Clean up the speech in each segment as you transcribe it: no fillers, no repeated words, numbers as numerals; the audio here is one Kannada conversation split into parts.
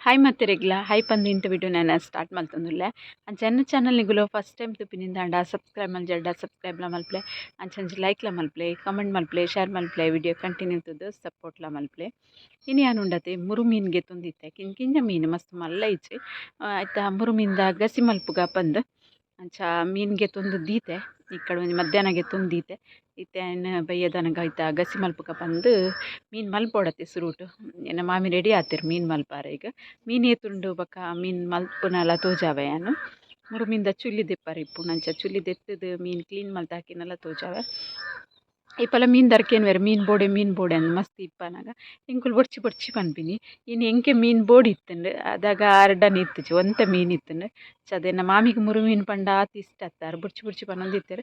ಹಾಯ್ ಮತ್ತೆ ರೆಗ್ಲ ಹಾಯ್ ಪಂದು ಇಂತ ವಿಡಿಯೋ ನಾನು ಸ್ಟಾರ್ಟ್ ಮಾಡ್ತಂದುಲ್ಲೆ ಅಂಚ ಚಾನಲ್ ನಿಗುಲು ಫಸ್ಟ್ ಟೈಮ್ ತುಪ್ಪಿನಿಂದ ಅಂಡ ಸಬ್ಸ್ಕ್ರೈಬ್ ಮಲ್ಜಡ್ಡ ಸಬ್ಸ್ಕ್ರೈಬ್ಲ ಮಲ್ಪ್ಲೆ ಅಂಚಂಚ ಲೈಕ್ಲ ಮಲ್ಪ್ಲೆ ಕಮೆಂಟ್ ಮಲ್ಪ್ಲೆ ಶೇರ್ ಮಲ್ಪ್ಲೆ ವಿಡಿಯೋ ಕಂಟಿನ್ಯೂ ತುದು ಸಪೋರ್ಟ್ಲ ಮಲ್ಪ್ಲೆ ಇನ್ನು ಯಾನು ಉಂಡತೆ ಮುರು ಮೀನ್ಗೆ ತುಂದಿತ್ತೆ ಕಿಂಜ ಮೀನು ಮಸ್ತ್ ಮಲ್ಲ ಇಚ್ಚಿ ಆಯ್ತಾ ಮುರು ಮೀನ್ದ ಗಸಿ ಮಲ್ಪುಗ ಪಂದು ಅಂಚ ಮೀನ್ಗೆ ತುಂದು ದೀತೆ ಇಕ್ಕಡೆ ಒಂಜಿ ಮಧ್ಯಾಹ್ನಗೆ ತುಂದೀತೆ ಇತ್ತೆ ಬಯ್ಯದನಗ ಐತ ಗಸಿ ಮಲ್ಪುಗ ಬಂದು ಮೀನು ಮಲ್ಪೊಡತ್ತೆ ಸುರುಟು ಎನ್ನ ಮಾಮಿ ರೆಡಿ ಆತಿರು ಮೀನು ಮಲ್ಪಾರ ಈಗ ಮೀನು ಏತುಂಡು ಬೊಕ ಮೀನು ಮಲ್ಪುನಲ ತೋಜಾವೆ ಯಾನು ಮುರು ಮೀನ್ದ ಚುಲ್ಲಿ ದೆಪ್ಪರ ಇಪ್ಪುಂಡು ಅಂಚ ಚುಲ್ಲಿ ದೆತ್ತದು ಮೀನು ಕ್ಲೀನ್ ಮಲ್ತ್ ಹಾಕಿನೆಲ್ಲ ತೋಜಾವೆ ಇಪ್ಪಲ ಮೀನು ದರ್ಕೇನು ಬೇರೆ ಮೀನು ಬೋಡೆ ಅಂದು ಮಸ್ತ್ ಇಪ್ಪನಾಗ ಇಂಕುಲು ಬೊಡ್ಚಿ ಪನ್ಪಿನಿ ಇನ್ನು ಎಂಕೆ ಮೀನು ಬೋಡಿ ಇತ್ತಂಡು ಅದಾಗ ಅರ್ಡನ್ ಇತ್ತುಜಿ ಒಂತ ಮೀನು ಇತ್ತಂಡು ಚದೇನ ಮಾಮಿಗೆ ಮುರು ಮೀನು ಪಂಡ ಆತಿ ಇಷ್ಟ ಅತ್ತಾರ ಬುಡ್ಚಿ ಪನ್ನೊಂದು ಇತ್ತಾರೆ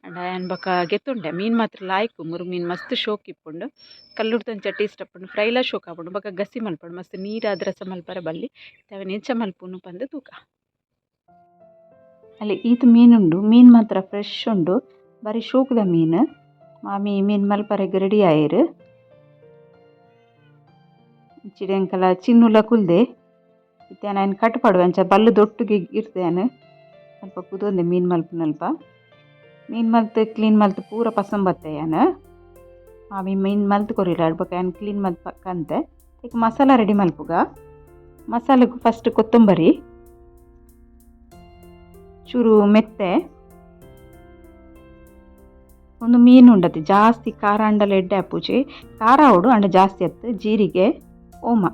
ಅಂಡ ಏನು ಬೊಕ ಗೆತ್ತುಂಡೆ ಮೀನು ಮಾತ್ರ ಲಾಯ್ಕು ಮುರು ಮೀನು ಮಸ್ತ್ ಶೋಕ್ ಇಪ್ಪುಂಡು ಕಲ್ಲುಡ್ತಂದು ಚಟ್ಟಿ ಇಷ್ಟಪುಂಡು ಫ್ರೈಲ ಶೋಕ್ ಆಪುಂಡು ಬೊಕ ಗಸಿ ಮಲ್ಪುಂಡು ಮಸ್ತ್ ನೀರಾದ ರಸ ಮಲ್ಪರ ಬಲ್ಲಿ ತವೆ ನೆಂಚ ಮಲ್ಪುನು ಪಂದು ತೂಕ ಅಲ್ಲಿ ಈತು ಮೀನುಂಡು ಮೀನು ಮಾತ್ರ ಫ್ರೆಶ್ ಉಂಡು ಬಾರಿ ಶೋಕದ ಮೀನು ಮಾಮಿ ಮೀನು ಮಲ್ಪರೆಗ್ ರೆಡಿ ಆಯೆರ್ ಚಿಡೆಂಕಲ ಚಿನ್ನುಲ ಕುಲ್ದೆ ಇತ್ಯಾನ ಏನು ಕಟ್ ಪಡುವೆ ಅಂಚ ಬಲ್ಲು ದೊಟ್ಟುಗೆ ಇರ್ತೆಯಾನು ಸ್ವಲ್ಪ ಕುದೊಂದೆ ಮೀನು ಮಲ್ಪುನಲ್ಪ ಮೀನು ಮಲ್ತು ಕ್ಲೀನ್ ಮಲ್ತು ಪೂರ ಪಸಂಬತ್ತೆಯಾನು ಮಾಮಿ ಮೀನು ಮಲ್ತು ಕೊರಿಲ್ಲ ಅಡ್ಬಕ ಏನು ಕ್ಲೀನ್ ಮಲ್ತು ಪಕ್ಕಂತೆ ಈಗ ಮಸಾಲ ರೆಡಿ ಮಲ್ಪುಗ ಮಸಾಲೆಗೆ ಫಸ್ಟ್ ಕೊತ್ತಂಬರಿ ಚೂರು ಮೆತ್ತೆ ಒಂದು ಮೀನು ಉಂಡತಿ ಜಾಸ್ತಿ ಖಾರ ಅಂಡಲ ಎಡ್ಡೆ ಆಪುಜಿ ಖಾರ ಉಡು ಅಂಡ ಜಾಸ್ತಿ ಅತ್ತು ಜೀರಿಗೆ ಓಮ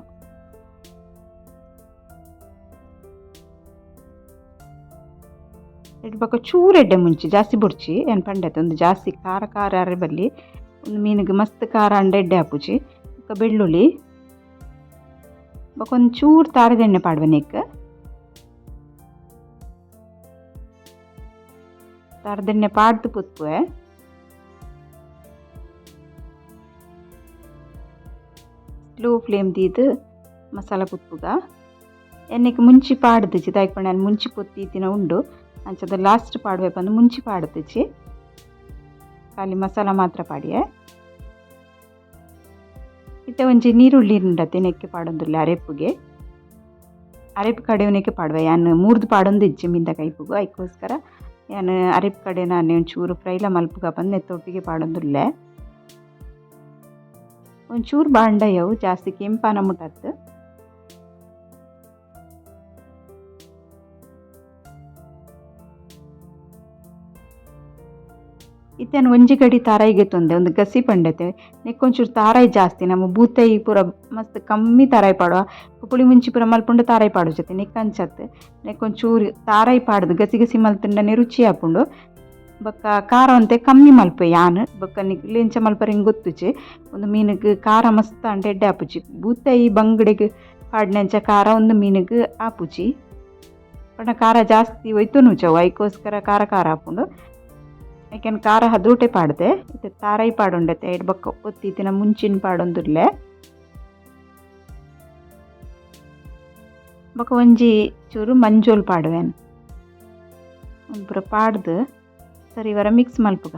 ಎಡ್ಬಕ ಚೂರು ಎಡ್ಡೆ ಮುಂಚಿ ಜಾಸ್ತಿ ಬುಡ್ಚಿ ಏನು ಪಂಡತೆ ಒಂದು ಜಾಸ್ತಿ ಖಾರ ಅರೆ ಬಲ್ಲಿ ಒಂದು ಮೀನಿಗೆ ಮಸ್ತ್ ಖಾರ ಅಂಡ ಎಡ್ಡೆ ಆಪುಜಿ ಬೆಳ್ಳುಳ್ಳಿ ಬೊಕ ಒಂದು ಚೂರು ತಾರದೆಣ್ಣೆ ಪಾಡುವೆ ನೆಕ್ ತಾರದೆಣ್ಣೆ ಪಾಡ್ದು ಪುತ್ಪುವೆ ಸ್ಲೋ ಫ್ಲೇಮ್ ದೀದು ಮಸಾಲ ಪುತ್ಪುಗ ಎಣ್ಣೆಗೆ ಮುಂಚಿ ಪಾಡ್ದಿಚ್ಚಿ ತಾಯ್ಕೊಂಡು ನಾನು ಮುಂಚಿ ಪೊತ್ತೀತಿನ ಉಂಡು ಅಂಚದ ಲಾಸ್ಟ್ ಪಾಡುವೆ ಬಂದು ಮುಂಚಿ ಪಾಡ್ದಿಚ್ಚಿ ಖಾಲಿ ಮಸಾಲ ಮಾತ್ರ ಪಾಡಿಯೆ ಇತ್ತೆ ಒಂಜಿ ನೀರುಳ್ಳಿ ಉಂಡತೆ ನೆಕ್ಕೆ ಪಾಡೊಂದುಲ್ಲೆ ಅರೆಪು ಕಡೆವನೆಕ್ಕೆ ಪಾಡುವೆ ಯಾನು ಮೂರ್ದು ಪಾಡೊಂದು ಇಜ್ಜಿ ಮಿಂದ ಕೈಪುಗು ಅದಕ್ಕೋಸ್ಕರ ಯಾನು ಅರೆಪು ಕಡೆ ನಾನು ಒಂಚೂರು ಫ್ರೈಲ ಮಲ್ಪುಗ ಬಂದು ಎತ್ತೊಟ್ಟಿಗೆ ಪಾಡೊಂದುಲ್ಲೆ ಒಂಚೂರು ಬಾಂಡಯವು ಜಾಸ್ತಿ ಕೆಂಪಾನ ಮುಟ್ಟತ್ತು ಇತ್ತೇನು ಒಂಜಿ ಗಡಿ ತಾರಾಯಿಗೆ ತೊಂದೆ ಒಂದು ಗಸಿ ಪಂಡತೆ ನೆಕ್ಕೊಂಚೂರು ತಾರಾಯಿ ಜಾಸ್ತಿ ನಮ್ಮ ಬೂತಾಯಿ ಪೂರ ಮಸ್ತ್ ಕಮ್ಮಿ ತಾರಾಯಿ ಪಾಡುವ ಪುಳಿ ಮುಂಚಿ ಪೂರ ಮಲ್ಪುಂಡು ತಾರಾಯಿ ಪಾಡು ಜೊತೆ ನೆಕ್ಕಂಚತ್ತು ನೆಕ್ಕೊಂಚೂರು ತಾರಾಯಿ ಪಾಡ್ದು ಗಸಿ ಮಲ್ತುಂಡನೆ ರುಚಿ ಹಾಪುಂಡು ಬೊಕ್ಕ ಖಾರ ಅಂತೆ ಕಮ್ಮಿ ಮಲ್ಪೆ ಯಾನು ಬೊಕ್ಕ ಲೆಂಚ ಮಲ್ಪರ ಹಿಂಗೆ ಗೊತ್ತುಚಿ ಒಂದು ಮೀನಿಗೆ ಖಾರ ಮಸ್ತ್ ಅಂಟ ಎಡ್ಡೆ ಆಪುಚಿ ಬೂತಾಯಿ ಬಂಗಡೆಗೆ ಪಾಡ್ನಂಚ ಖಾರ ಒಂದು ಮೀನಿಗೆ ಆಪುಚಿ ಪಂಡ ಖಾರ ಜಾಸ್ತಿ ಒಯ್ತು ನುಚವು ಅದಕ್ಕೋಸ್ಕರ ಖಾರ ಹಾಪುಂಡು ಯಾಕೆನ್ ಖಾರ ಹದೂಟೆ ಪಾಡ್ದೆ ಇದು ತಾರಾಯಿ ಪಾಡುಂಡತೆ ಎಡ್ ಬೊಕ್ಕ ಒತ್ತಿತ್ತಿನ ಮುಂಚಿನ ಪಾಡೊಂದುಲ್ಲೆ ಬೊಕ್ಕ ಒಂಜಿ ಚೂರು ಮಂಜೋಲ್ ಪಾಡುವೆನು ಒಂಪುರ ಪಾಡ್ದು ಸರಿ ವರ ಮಿಕ್ಸ್ ಮಲ್ಪುಗ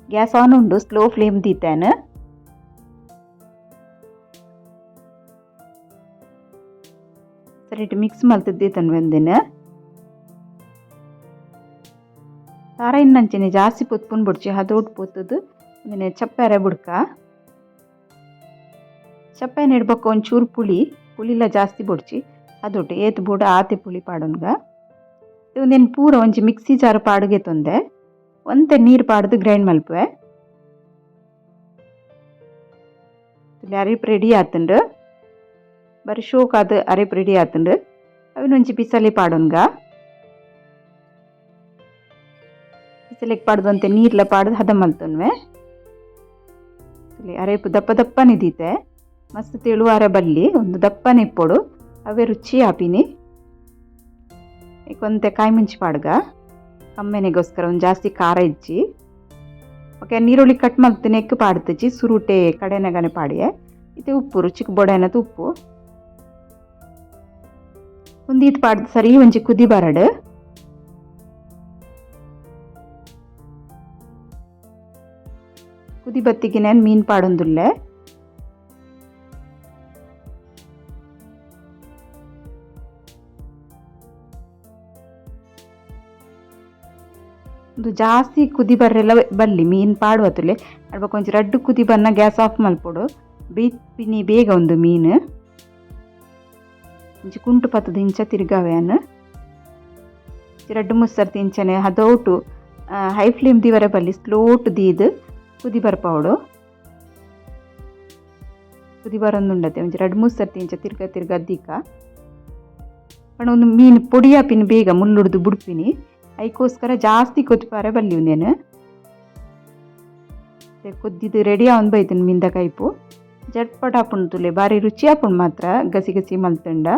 ಗ್ಯಾಸ್ ಆನ್ ಉಂಡು ಸ್ಲೋ ಫ್ಲೇಮ್ ದೀತೇನು ಸರಿ ಇಟ್ಟು ಮಿಕ್ಸ್ ಮಲ್ತದ್ದೀತನು ವೆಂದಿನ ತಾರ ಇನ್ನಂಚಿನ ಜಾಸ್ತಿ ಪೊತ್ಪುನ್ ಬುಡ್ಚಿ ಹದೋಟ್ ಪೊತ್ತದು ಒಂದಿನ ಚಪ್ಪೆರೆ ಬುಡ್ಕ ಚಪ್ಪೆನ ಇಡ್ಬೇಕು ಒಂಚೂರು ಪುಳಿಲ ಜಾಸ್ತಿ ಬುಡ್ಚಿ ಅದೊಟ್ಟು ಏತು ಬೂಡ ಆತೆ ಪುಳಿ ಪಾಡೋನ್ಗ ಒಂದೇನು ಪೂರ ಒಂಜಿ ಮಿಕ್ಸಿ ಜಾರ್ ಪಾಡುಗೆ ತೊಂದೆ ಒಂತೆ ನೀರು ಪಾಡ್ದು ಗ್ರೈಂಡ್ ಮಲ್ಪುವೆ ಅರೆಪ್ ರೆಡಿ ಆತುಂಡು ಬರೀ ಶೋಕ್ ಅದು ಅರೆಪ್ ರೆಡಿ ಆತುಂಡು ಅವಿನ ಒಂಜಿ ಬಿಸಲಿ ಪಾಡೋನ್ಗ ಬಿಸಲಿಗೆ ಪಾಡ್ದು ಅಂತೆ ನೀರ್ಲ ಪಾಡ್ದು ಹದ ಮಲ್ತೊನ್ವೆ ಅರೆಪ್ ದಪ್ಪನೆ ದೀತೆ ಮಸ್ತ್ ತೆಳುವಾರ ಬಲ್ಲಿ ಒಂದು ದಪ್ಪನೆ ಇಪ್ಪೊಡು ಅವೇ ರುಚಿ ಆಪಿನಿ ಕೊಂತೆ ಕಾಯಿ ಮುಂಚಿ ಪಾಡ್ಗ ಕಮ್ಮೆನೆಗೋಸ್ಕರ ಒಂದು ಜಾಸ್ತಿ ಖಾರ ಇಜ್ಜಿ ಓಕೆ ನೀರುಳ್ಳಿ ಕಟ್ ಮಲ್ತು ನೆಕ್ ಪಾಡ್ತಚ್ಚಿ ಸುರುಟೆ ಕಡೆನಗನೆ ಪಾಡಿಯೆ ಇದು ಉಪ್ಪು ರುಚಿಗೆ ಬೊಡೆನದು ಉಪ್ಪು ಒಂದೀತ್ ಪಾಡ್ದು ಸರಿ ಒಂಜಿ ಕುದಿ ಬರಡು ಕುದಿ ಬತ್ತಿಗೆ ನಾನು ಮೀನು ಪಾಡೊಂದುಲ್ಲೆ ಒಂದು ಜಾಸ್ತಿ ಕುದಿ ಬರ್ರೆಲ್ಲ ಬಲ್ಲಿ ಮೀನು ಪಾಡುವತ್ತುಲೆ ಅಡ್ಬ ಕೊಂಚ ರಡ್ಡು ಕುದಿ ಬನ್ನ ಗ್ಯಾಸ್ ಆಫ್ ಮಲ್ಪೊಡು ಬೇಯ್ಪಿನಿ ಬೇಗ ಒಂದು ಮೀನು ಇಂಚ ಕುಂಟು ಪತ್ತದ ಇಂಚ ತಿರ್ಗಾವ್ಯಾನ್ ರಡ್ಡು ಮುಸ್ಸರ್ ತಿಂಚನೆ ಹದೌಟು ಹೈ ಫ್ಲೇಮ್ ದಿವರೆ ಬಲ್ಲಿ ಸ್ಲೋಟ್ ದೀದ್ ಕುದಿ ಬರ್ಪವಡು ಕುದಿ ಬರೊಂದುಂಡತೆ ಒಂಜಿ ರಡ್ಡು ಮುಸ್ಸರ್ ತಿಂಚ ತಿರ್ಗ ಅದ್ದೀಕ ಪಂಡ ಒಂದು ಮೀನು ಪೊಡಿಯಾಪಿನ ಬೇಗ ಮುಳ್ಳುಡ್ದು ಬುಡ್ಪಿನಿ ಐಕೋಸ್ಕರ ಜಾಸ್ತಿ ಕೊತ್ತಿಪಾರೆ ಬಲ್ಲಿ ಉಂದೇನು ಕೊದ್ದಿದ್ದು ರೆಡಿ ಆವೊಂದು ಬೈತೀನಿ ಮಿಂದ ಕೈಪು ಜಟ್ಪಟ್ ಹಾಪುಂಡು ತುಲೆ ಬಾರಿ ರುಚಿ ಹಾಪುಂಡು ಮಾತ್ರ ಗಸಿ ಗಸಿ ಮಲ್ತಂಡ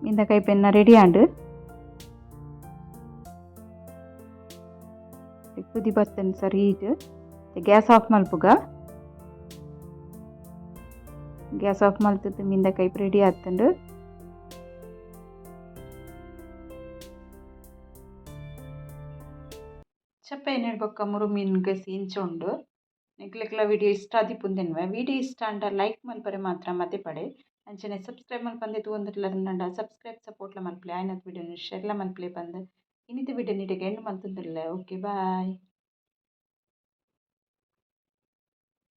ಮಿಂದ ಕೈಪೆನ್ನ ರೆಡಿ ಆಂಡ್ ಕುದಿ ಬರ್ತೇನೆ ಸರ್ ಹೀಟ್ ಗ್ಯಾಸ್ ಆಫ್ ಮಲ್ಪುಗ ಗ್ಯಾಸ್ ಆಫ್ ಮಲ್ತದ್ದು ಮಿಂದ ಕೈಪ್ ರೆಡಿ ಆತಂಡು ಚಪ್ಪ ಏನಿಡ್ಬೊಕ್ಕ ಮುರು ಮೀನು ಗಸಿ ಇಂಚುಂಡು ನಿಕ್ಲೆಗ್ಲ ವಿಡಿಯೋ ಇಷ್ಟ ಆದಿಪ್ಪುಂದೆನ್ವೆ ವಿಡಿಯೋ ಇಷ್ಟ ಅಂಡ ಲೈಕ್ ಮಲ್ಪರೆ ಮಾತ್ರ ಮತೆ ಪಡೆ ಅಂಚನೆ ಸಬ್ಸ್ಕ್ರೈಬ್ ಮಲ್ಪಂದೆ ತೂಂದಿರ್ಲ ಸಬ್ಸ್ಕ್ರೈಬ್ ಸಪೋರ್ಟ್ಲ ಮಲ್ಪಲೆ ಆಯ್ನತ್ ವಿಡಿಯೋನ ಶೇರ್ಲ ಮಲ್ಪಲೆ ಬಂದು ಇನ್ನಿತ ವಿಡಿಯೋ ನೀಟಿಗೆ ಎಂಡ್ ಮಲ್ತುಂದಿರ್ಲೆ ಓಕೆ ಬಾಯ್.